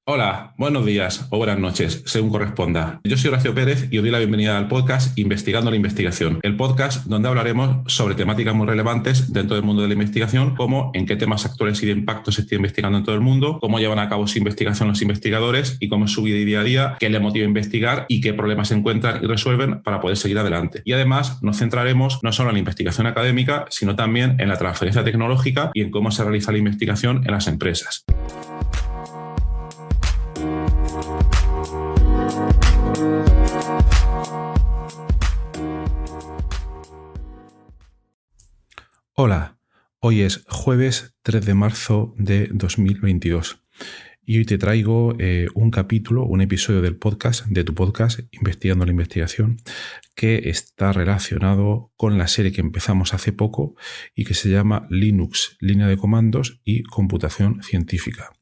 Hola, buenos días o buenas noches, según corresponda. Yo soy Horacio Pérez y os doy la bienvenida al podcast Investigando la Investigación, el podcast donde hablaremos sobre temáticas muy relevantes dentro del mundo de la investigación, como en qué temas actuales y de impacto se está investigando en todo el mundo, cómo llevan a cabo su investigación los investigadores y cómo es su vida y día a día, qué les motiva a investigar y qué problemas se encuentran y resuelven para poder seguir adelante. Y además nos centraremos no solo en la investigación académica, sino también en la transferencia tecnológica y en cómo se realiza la investigación en las empresas. Hola, hoy es jueves 3 de marzo de 2022 y hoy te traigo un episodio del podcast, de tu podcast Investigando la Investigación, que está relacionado con la serie que empezamos hace poco y que se llama Linux, línea de comandos y computación científica.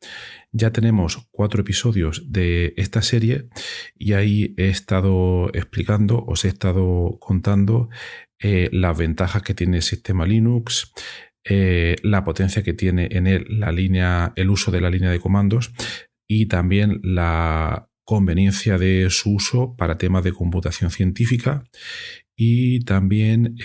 Ya tenemos 4 episodios de esta serie y ahí he estado explicando, os he estado contando las ventajas que tiene el sistema Linux, la potencia que tiene en él el uso de la línea de comandos y también la conveniencia de su uso para temas de computación científica y también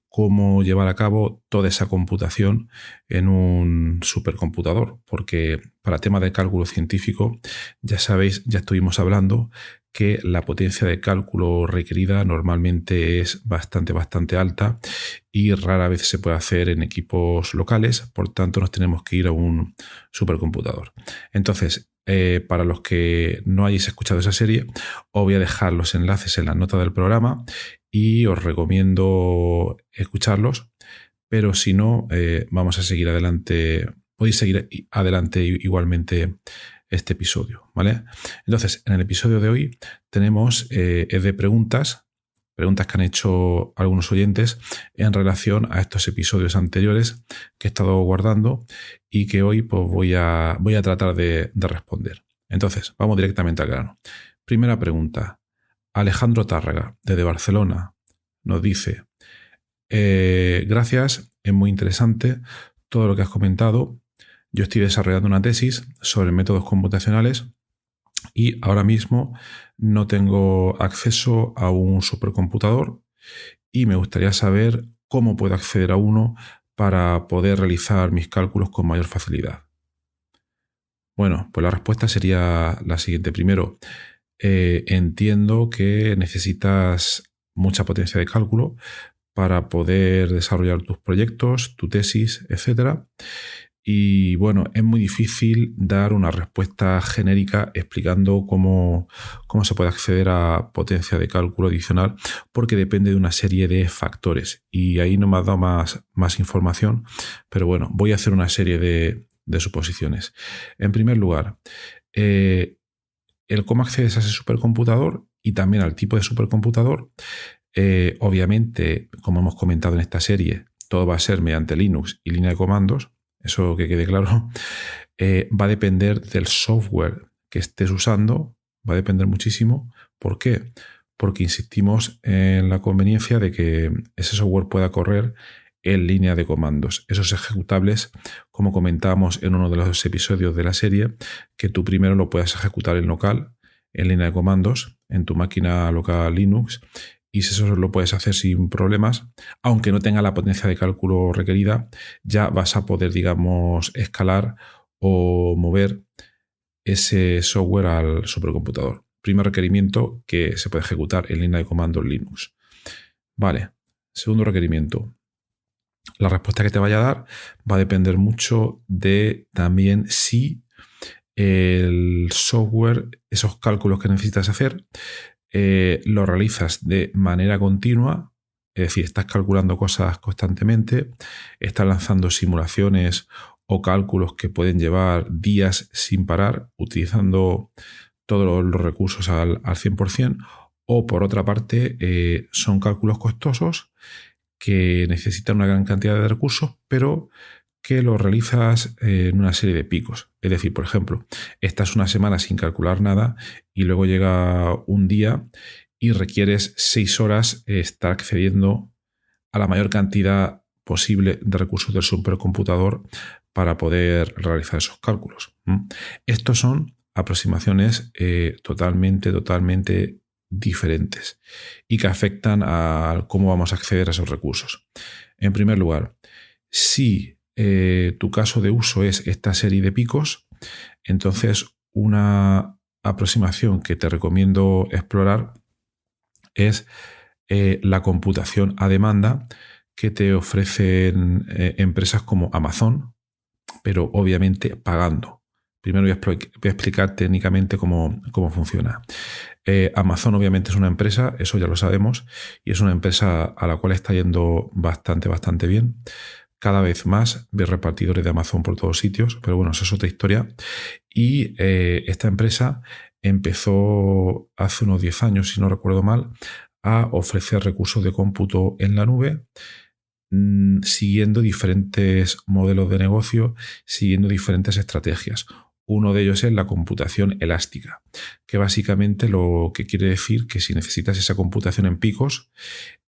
cómo llevar a cabo toda esa computación en un supercomputador, porque para temas de cálculo científico, ya sabéis, ya estuvimos hablando que la potencia de cálculo requerida normalmente es bastante alta y rara vez se puede hacer en equipos locales, por tanto nos tenemos que ir a un supercomputador. Entonces, para los que no hayáis escuchado esa serie, os voy a dejar los enlaces en la nota del programa y os recomiendo escucharlos, pero si no, vamos a seguir adelante. Podéis seguir adelante igualmente este episodio, ¿vale? Entonces, en el episodio de hoy tenemos es de preguntas que han hecho algunos oyentes en relación a estos episodios anteriores que he estado guardando y que hoy pues, voy a tratar de responder. Entonces, vamos directamente al grano. Primera pregunta. Alejandro Tárrega, desde Barcelona, nos dice: gracias, es muy interesante todo lo que has comentado. Yo estoy desarrollando una tesis sobre métodos computacionales y ahora mismo no tengo acceso a un supercomputador y me gustaría saber cómo puedo acceder a uno para poder realizar mis cálculos con mayor facilidad. Bueno, pues la respuesta sería la siguiente. Primero, entiendo que necesitas mucha potencia de cálculo para poder desarrollar tus proyectos, tu tesis, etc. Y bueno, es muy difícil dar una respuesta genérica explicando cómo se puede acceder a potencia de cálculo adicional, porque depende de una serie de factores. Y ahí no me has dado más información, pero bueno, voy a hacer una serie de suposiciones. En primer lugar, el cómo accedes a ese supercomputador y también al tipo de supercomputador. Obviamente, como hemos comentado en esta serie, todo va a ser mediante Linux y línea de comandos. Eso que quede claro. Va a depender del software que estés usando, va a depender muchísimo. ¿Por qué? Porque insistimos en la conveniencia de que ese software pueda correr en línea de comandos. Esos ejecutables, como comentábamos en uno de los episodios de la serie, que tú primero lo puedas ejecutar en local, en línea de comandos, en tu máquina local Linux, y si eso lo puedes hacer sin problemas, aunque no tenga la potencia de cálculo requerida, ya vas a poder, digamos, escalar o mover ese software al supercomputador. Primer requerimiento, que se puede ejecutar en línea de comandos Linux. Vale. Segundo requerimiento. La respuesta que te vaya a dar va a depender mucho de también si el software, esos cálculos que necesitas hacer, lo realizas de manera continua, es decir, estás calculando cosas constantemente, estás lanzando simulaciones o cálculos que pueden llevar días sin parar, utilizando todos los recursos al 100%, o por otra parte, son cálculos costosos que necesitan una gran cantidad de recursos, pero que lo realizas en una serie de picos. Es decir, por ejemplo, estás una semana sin calcular nada y luego llega un día y requieres 6 horas estar accediendo a la mayor cantidad posible de recursos del supercomputador para poder realizar esos cálculos. Estos son aproximaciones totalmente diferentes y que afectan a cómo vamos a acceder a esos recursos. En primer lugar, si tu caso de uso es esta serie de picos, entonces una aproximación que te recomiendo explorar es la computación a demanda que te ofrecen empresas como Amazon, pero obviamente pagando. Primero voy a explicar técnicamente cómo funciona. Amazon obviamente es una empresa, eso ya lo sabemos, y es una empresa a la cual está yendo bastante bien. Cada vez más ves repartidores de Amazon por todos sitios, pero bueno, eso es otra historia. Y esta empresa empezó hace unos 10 años, si no recuerdo mal, a ofrecer recursos de cómputo en la nube, siguiendo diferentes modelos de negocio, siguiendo diferentes estrategias. Uno de ellos es la computación elástica, que básicamente lo que quiere decir que si necesitas esa computación en picos,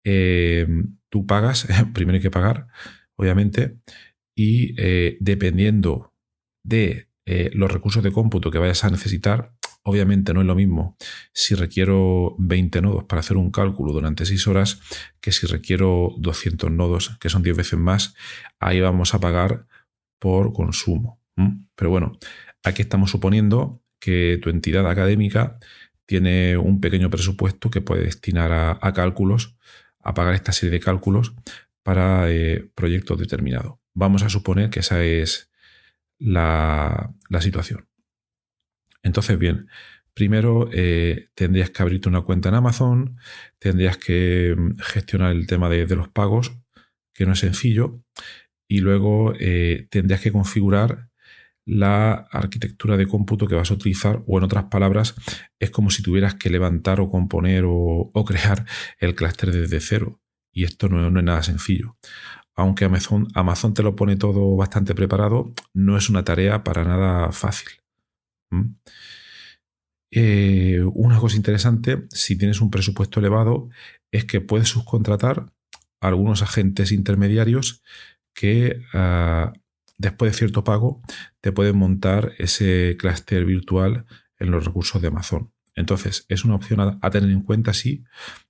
tú pagas, primero hay que pagar, obviamente, y dependiendo de los recursos de cómputo que vayas a necesitar, obviamente no es lo mismo si requiero 20 nodos para hacer un cálculo durante 6 horas que si requiero 200 nodos, que son 10 veces más. Ahí vamos a pagar por consumo. Pero bueno, aquí estamos suponiendo que tu entidad académica tiene un pequeño presupuesto que puede destinar a cálculos, a pagar esta serie de cálculos para proyectos determinados. Vamos a suponer que esa es la situación. Entonces, bien, primero tendrías que abrirte una cuenta en Amazon, tendrías que gestionar el tema de los pagos, que no es sencillo, y luego tendrías que configurar la arquitectura de cómputo que vas a utilizar, o en otras palabras, es como si tuvieras que levantar o componer o crear el clúster desde cero, y esto no es nada sencillo. Aunque Amazon te lo pone todo bastante preparado, no es una tarea para nada fácil. Una cosa interesante, si tienes un presupuesto elevado, es que puedes subcontratar a algunos agentes intermediarios que después de cierto pago te pueden montar ese clúster virtual en los recursos de Amazon. Entonces, es una opción a tener en cuenta, sí,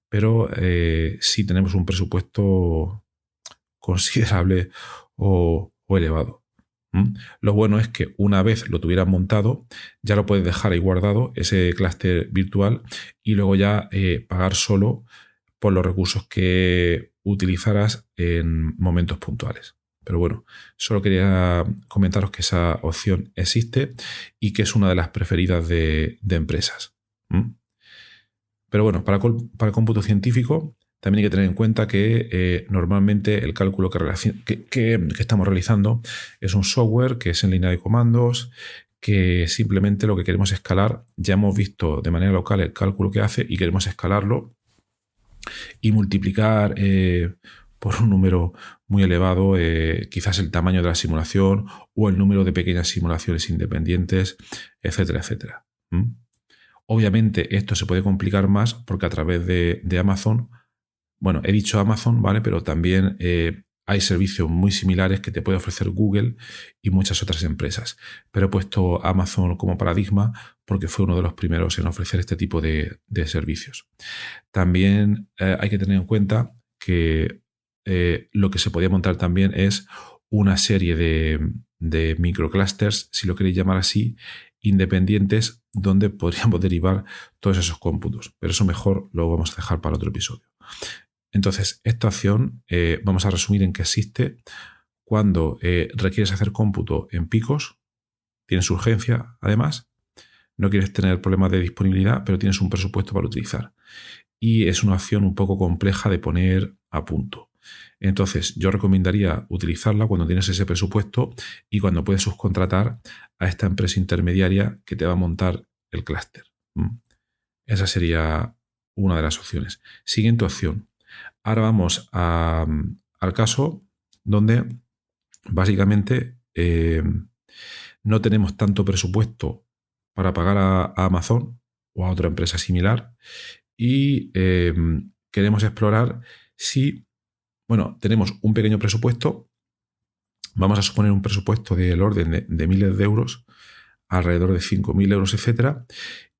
pero si tenemos un presupuesto considerable o elevado. Lo bueno es que una vez lo tuvieras montado, ya lo puedes dejar ahí guardado, ese clúster virtual, y luego ya pagar solo por los recursos que utilizarás en momentos puntuales. Pero bueno, solo quería comentaros que esa opción existe y que es una de las preferidas de empresas. Pero bueno, para el cómputo científico también hay que tener en cuenta que normalmente el cálculo que estamos realizando es un software que es en línea de comandos, que simplemente lo que queremos escalar. Ya hemos visto de manera local el cálculo que hace y queremos escalarlo y multiplicar por un número muy elevado, quizás el tamaño de la simulación o el número de pequeñas simulaciones independientes, etcétera, etcétera. Obviamente esto se puede complicar más porque a través de Amazon, bueno, he dicho Amazon, ¿vale? Pero también hay servicios muy similares que te puede ofrecer Google y muchas otras empresas. Pero he puesto Amazon como paradigma porque fue uno de los primeros en ofrecer este tipo de servicios. También hay que tener en cuenta que lo que se podía montar también es una serie de microclusters, si lo queréis llamar así, independientes, donde podríamos derivar todos esos cómputos. Pero eso mejor lo vamos a dejar para otro episodio. Entonces, esta opción vamos a resumir en que existe cuando requieres hacer cómputo en picos, tienes urgencia además, no quieres tener problemas de disponibilidad, pero tienes un presupuesto para utilizar. Y es una opción un poco compleja de poner a punto. Entonces, yo recomendaría utilizarla cuando tienes ese presupuesto y cuando puedes subcontratar a esta empresa intermediaria que te va a montar el clúster. Esa sería una de las opciones. Siguiente opción. Ahora vamos al caso donde básicamente no tenemos tanto presupuesto para pagar a Amazon o a otra empresa similar y queremos explorar si, bueno, tenemos un pequeño presupuesto, vamos a suponer un presupuesto del orden de miles de euros, alrededor de 5.000 euros, etcétera.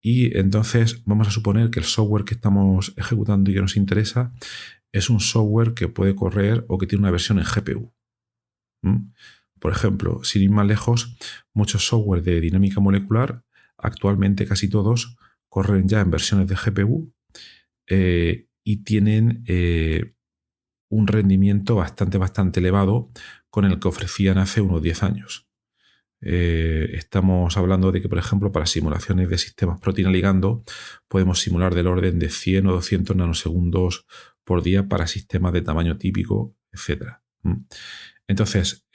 Y entonces vamos a suponer que el software que estamos ejecutando y que nos interesa es un software que puede correr o que tiene una versión en GPU. Por ejemplo, sin ir más lejos, muchos software de dinámica molecular, actualmente casi todos, corren ya en versiones de GPU y tienen un rendimiento bastante elevado con el que ofrecían hace unos 10 años. Estamos hablando de que, por ejemplo, para simulaciones de sistemas proteína-ligando podemos simular del orden de 100 o 200 nanosegundos por día para sistemas de tamaño típico, etc. Entonces,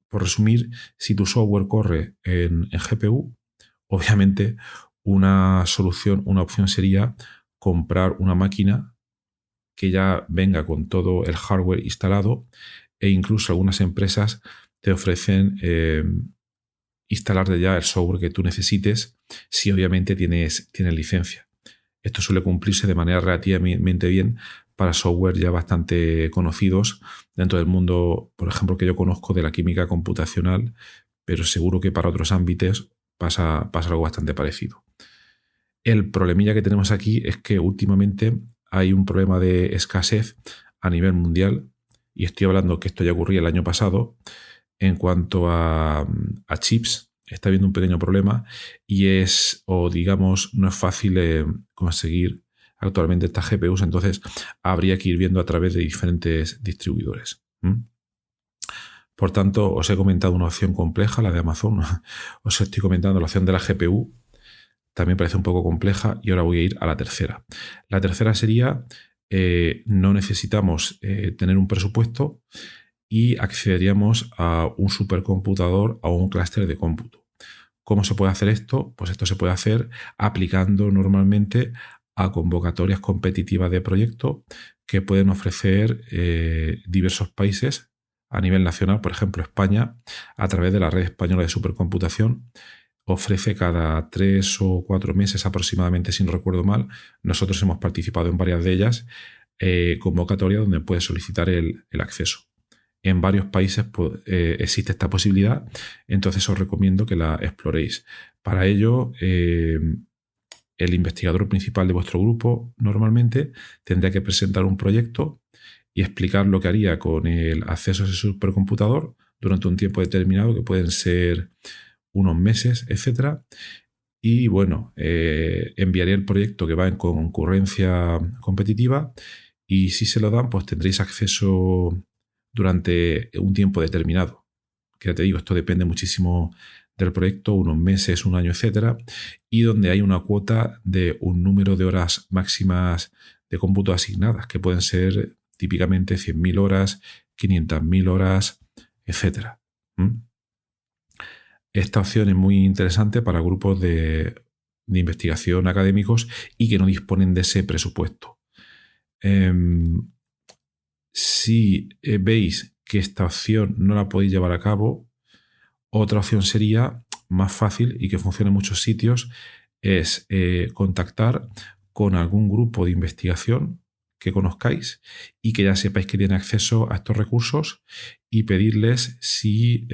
por resumir, si tu software corre en GPU, obviamente una opción sería comprar una máquina que ya venga con todo el hardware instalado, e incluso algunas empresas te ofrecen instalarte ya el software que tú necesites si obviamente tienes licencia. Esto suele cumplirse de manera relativamente bien para software ya bastante conocidos dentro del mundo, por ejemplo, que yo conozco de la química computacional, pero seguro que para otros ámbitos pasa algo bastante parecido. El problemilla que tenemos aquí es que últimamente hay un problema de escasez a nivel mundial, y estoy hablando que esto ya ocurría el año pasado. En cuanto a chips, está habiendo un pequeño problema y no es fácil conseguir actualmente estas GPUs, entonces habría que ir viendo a través de diferentes distribuidores. Por tanto, os he comentado una opción compleja, la de Amazon. Os estoy comentando la opción de la GPU, también parece un poco compleja, y ahora voy a ir a la tercera. La tercera sería, no necesitamos tener un presupuesto y accederíamos a un supercomputador o un clúster de cómputo. ¿Cómo se puede hacer esto? Pues esto se puede hacer aplicando normalmente a convocatorias competitivas de proyecto que pueden ofrecer diversos países a nivel nacional. Por ejemplo, España, a través de la Red Española de Supercomputación, ofrece cada 3 o 4 meses aproximadamente, si no recuerdo mal, nosotros hemos participado en varias de ellas, convocatorias donde puedes solicitar el acceso. En varios países existe esta posibilidad, entonces os recomiendo que la exploréis. Para ello, el investigador principal de vuestro grupo normalmente tendría que presentar un proyecto y explicar lo que haría con el acceso a ese supercomputador durante un tiempo determinado, que pueden ser unos meses, etc. Y bueno, enviaría el proyecto que va en concurrencia competitiva, y si se lo dan, pues tendréis acceso durante un tiempo determinado. Que ya te digo, esto depende muchísimo del proyecto, unos meses, un año, etcétera, y donde hay una cuota de un número de horas máximas de cómputo asignadas, que pueden ser típicamente 100.000 horas, 500.000 horas, etcétera. Esta opción es muy interesante para grupos de investigación académicos y que no disponen de ese presupuesto. Si veis que esta opción no la podéis llevar a cabo, otra opción sería más fácil y que funciona en muchos sitios, es contactar con algún grupo de investigación que conozcáis y que ya sepáis que tiene acceso a estos recursos, y pedirles si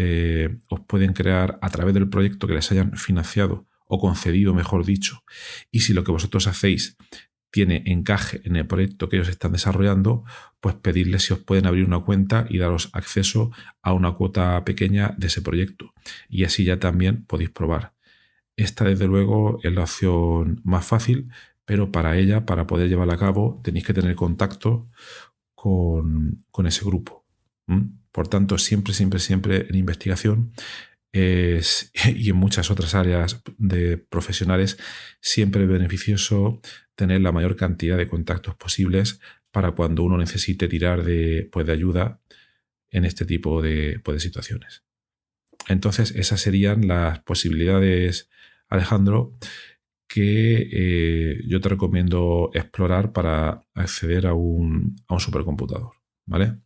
os pueden crear a través del proyecto que les hayan financiado o concedido, mejor dicho, y si lo que vosotros hacéis tiene encaje en el proyecto que ellos están desarrollando, pues pedirles si os pueden abrir una cuenta y daros acceso a una cuota pequeña de ese proyecto, y así ya también podéis probar. Esta, desde luego, es la opción más fácil, pero para ella, para poder llevarla a cabo, tenéis que tener contacto con ese grupo. Por tanto, siempre en investigación y en muchas otras áreas de profesionales, siempre es beneficioso tener la mayor cantidad de contactos posibles para cuando uno necesite tirar de ayuda en este tipo de situaciones. Entonces, esas serían las posibilidades, Alejandro, que yo te recomiendo explorar para acceder a un supercomputador, ¿vale?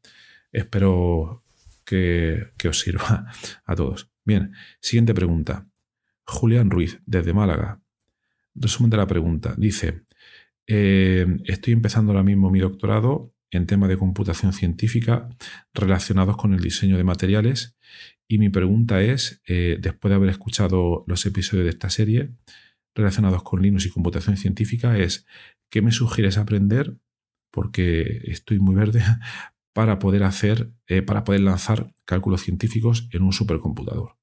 Espero que os sirva a todos. Bien, siguiente pregunta. Julián Ruiz, desde Málaga. Resumen de la pregunta. Dice, estoy empezando ahora mismo mi doctorado en temas de computación científica relacionados con el diseño de materiales, Y mi pregunta es, después de haber escuchado los episodios de esta serie relacionados con Linux y computación científica, es ¿qué me sugieres aprender? Porque estoy muy verde para poder lanzar cálculos científicos en un supercomputador.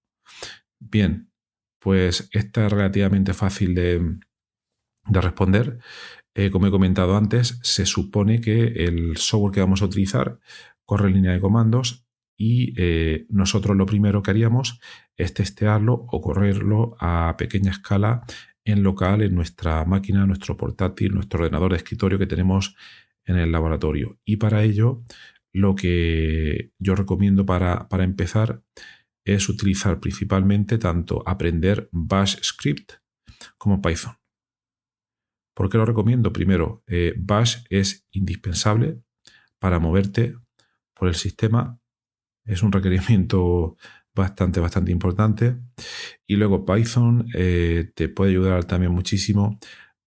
Bien, pues esta es relativamente fácil de responder. Como he comentado antes, se supone que el software que vamos a utilizar corre en línea de comandos y nosotros lo primero que haríamos es testearlo o correrlo a pequeña escala en local, en nuestra máquina, nuestro portátil, nuestro ordenador de escritorio que tenemos en el laboratorio. Y para ello, lo que yo recomiendo para empezar es utilizar principalmente tanto aprender Bash Script como Python. ¿Por qué lo recomiendo? Primero, Bash es indispensable para moverte por el sistema. Es un requerimiento bastante importante. Y luego Python te puede ayudar también muchísimo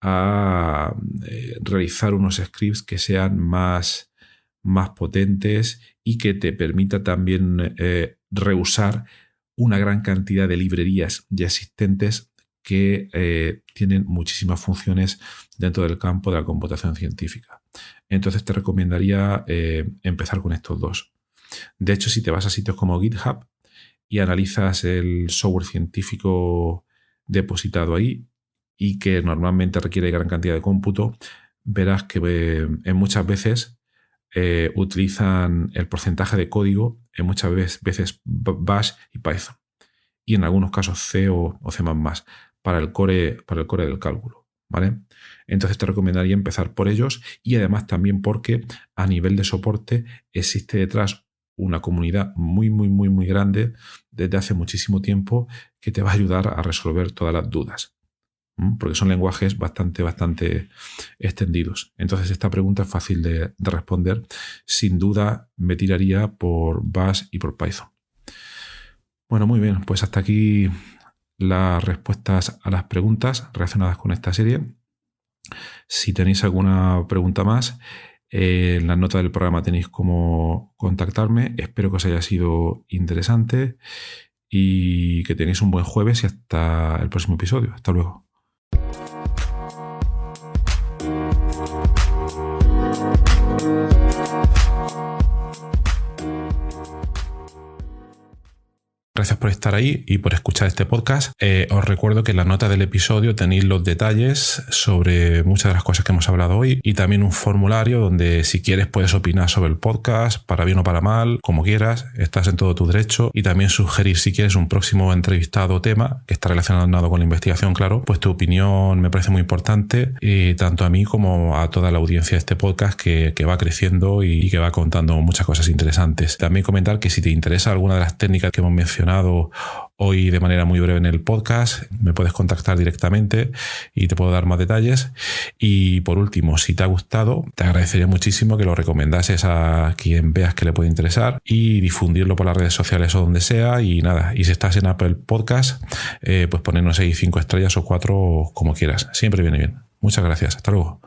a realizar unos scripts que sean más potentes y que te permita también reusar una gran cantidad de librerías ya existentes que tienen muchísimas funciones dentro del campo de la computación científica. Entonces te recomendaría empezar con estos dos. De hecho, si te vas a sitios como GitHub y analizas el software científico depositado ahí y que normalmente requiere gran cantidad de cómputo, verás que muchas veces utilizan el porcentaje de código, en muchas veces Bash y Python, y en algunos casos C o C++ para el core del cálculo, ¿vale? Entonces te recomendaría empezar por ellos, y además también porque a nivel de soporte existe detrás una comunidad muy grande desde hace muchísimo tiempo que te va a ayudar a resolver todas las dudas, porque son lenguajes bastante extendidos. Entonces esta pregunta es fácil de responder. Sin duda me tiraría por Bash y por Python. Bueno, muy bien, pues hasta aquí las respuestas a las preguntas relacionadas con esta serie. Si tenéis alguna pregunta más, en las notas del programa tenéis cómo contactarme. Espero que os haya sido interesante y que tenéis un buen jueves y hasta el próximo episodio. Hasta luego. Gracias por estar ahí y por escuchar este podcast. Os recuerdo que en la nota del episodio tenéis los detalles sobre muchas de las cosas que hemos hablado hoy y también un formulario donde si quieres puedes opinar sobre el podcast, para bien o para mal, como quieras, estás en todo tu derecho, y también sugerir si quieres un próximo entrevistado o tema que está relacionado con la investigación, claro, pues tu opinión me parece muy importante, tanto a mí como a toda la audiencia de este podcast que va creciendo y que va contando muchas cosas interesantes. También comentar que si te interesa alguna de las técnicas que hemos mencionado hoy de manera muy breve en el podcast, me puedes contactar directamente y te puedo dar más detalles. Y por último, si te ha gustado, te agradecería muchísimo que lo recomendases a quien veas que le puede interesar y difundirlo por las redes sociales o donde sea. Y nada, y si estás en Apple Podcast, pues ponernos ahí 5 estrellas o 4 como quieras. Siempre viene bien. Muchas gracias. Hasta luego.